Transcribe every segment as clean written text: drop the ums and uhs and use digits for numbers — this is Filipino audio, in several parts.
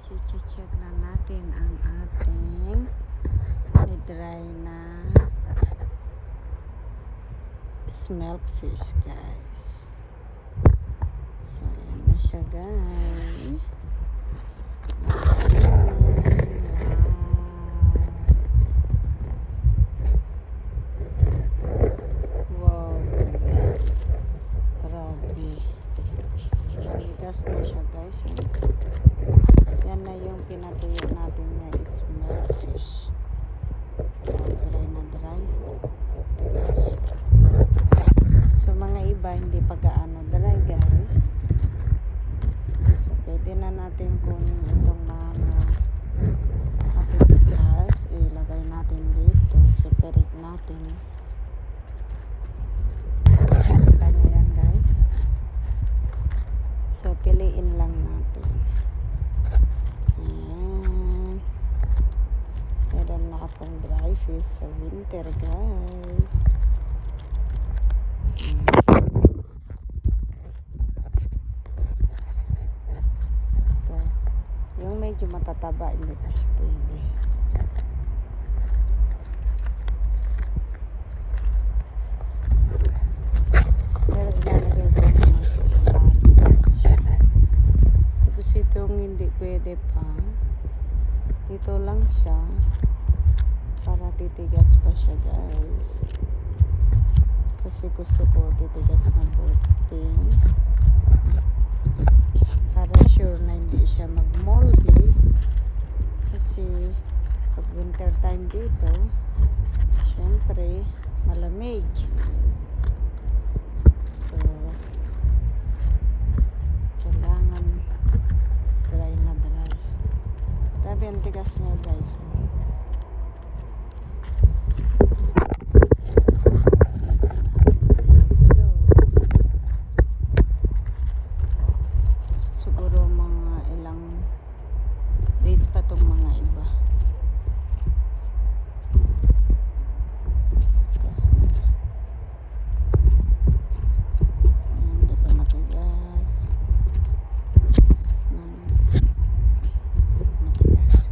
guys, i-check na natin ang ating i-dry na smelt fish guys. So ayan na siya guys. Wow guys, grabe, naligas na siya guys. Yan na yung pinatuyo natin na smelt fish. Dry na dry. So mga iba hindi pa gaano dry guys. So pwede na natin kunin itong mga matigas, ilagay natin dito, separate natin. Kita nyo yan guys. So piliin lang natin. Ayan. Meron na akong dry fish sa winter guys. Ito. Yung medyo matataba hindi pa siya pwede. Pero ilalagay ko naman sa ilalim. Tapos itong hindi pwede pa, dito lang siya para titigas pa siya guys, kasi gusto ko titigas na buti para sure na hindi siya mag-moldy, kasi pag winter time dito syempre malamig. So kailangan dry na dry. Grabe ang tigas niya guys. Siguro mga ilang days pa tong mga iba. Tigas na. Ayan, hindi pa matigas. Tigas na. Matigas.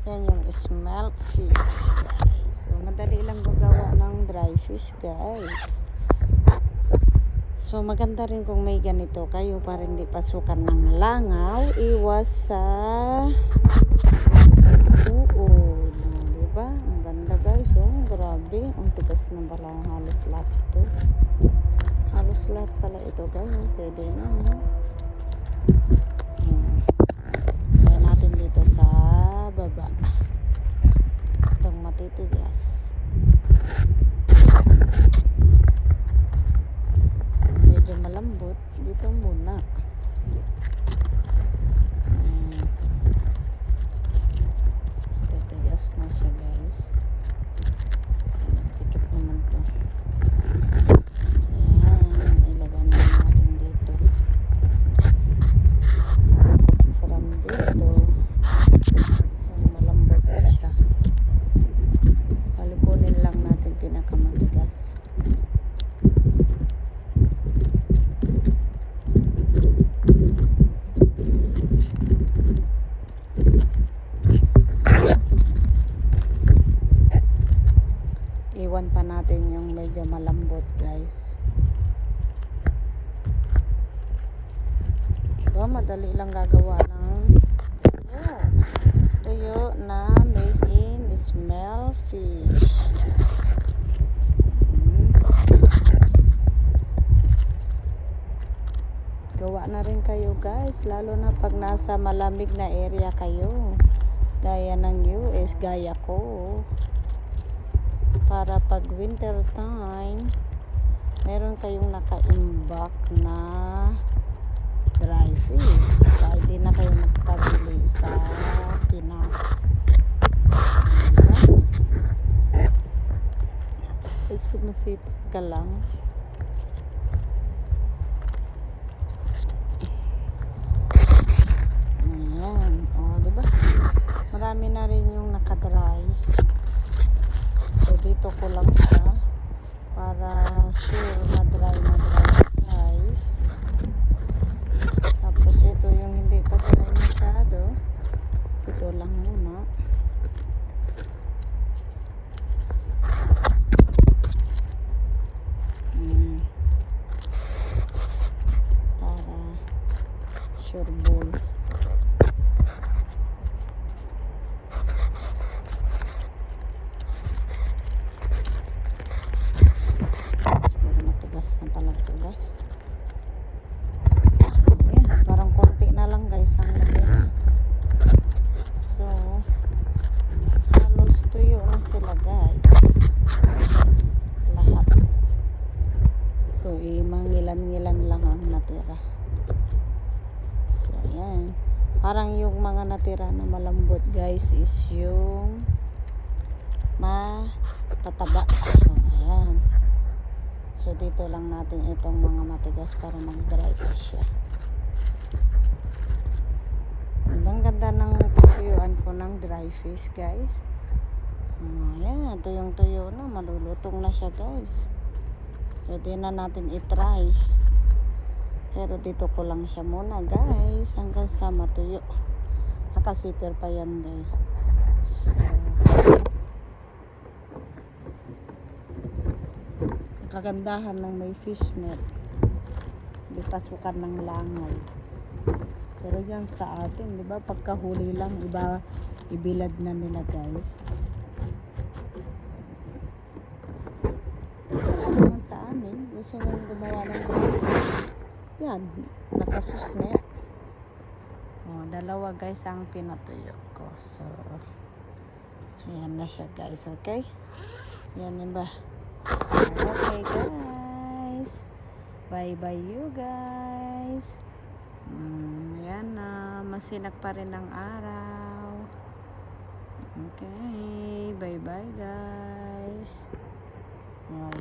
Yan yung smelt fish guys. So madali lang gagawa ng dry fish guys. So maganda rin kung may ganito kayo para hindi pasukan ng langaw, iwas sa uod. Diba? Ang ganda guys. Oh, grabe. Ang tigas ng balang halos lahat ito. Halos lahat pala ito guys. Pwede na. Kaya natin dito sa baba itong matitigas. Medyo malambot dito muna. Titigas na siya guys. Pikit naman to. Ayan, ilagay na natin dito. From dito malambot na siya. Palikunin lang natin pinakamatigas. Iwan pa natin yung medyo malambot guys. So madali lang gagawa ng tuyo na made in smelt fish. Gawa na rin kayo guys, lalo na pag nasa malamig na area kayo, gaya ng US, gaya ko, para pag winter time meron kayong naka-imbak na dry fish, pwede na kayo magpabili sa Pinas. Ay, sumasipag ka lang. Ayan, o diba marami na rin yung nakadry. So dito ko lang siya para sure na dry guys. Tapos ito yung hindi pa dry masyado. Ito lang muna. Para sure ball. Matigas na pala ito guys. Ayan, parang konti na lang guys ang natira. So halos tuyo na sila guys, lahat. So mangilan-ngilan lang ang natira. So ayan, parang yung mga natira na malambot guys is yung matataba. So ayan. So dito lang natin itong mga matigas para mag-dry siya. Ang ganda ng tuyuan ko ng dry fish guys. Ayan, tuyong-tuyo na, malulutong na siya guys. Pwede na natin i-try. Pero dito ko lang siya muna guys hanggang sa matuyo. Nakasipir pa yan guys. So kagandahan ng may fish net, di pasukan ng langaw. Pero yan sa atin, di ba, pagkahuli lang, iba ibilad na nila guys. Naman sa amin, gusto mong gumawa ng yan, naka-fish net. Dalawa guys ang pinatuyo ko. So ayan na siya guys. Okay, yan yun ba. Okay guys, bye bye you guys. Ayan na, masinag pa rin ang araw. Okay, bye bye guys.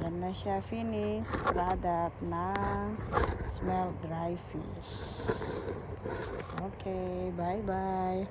Yan na siya, finished product ng smell dry fish. Okay, bye bye.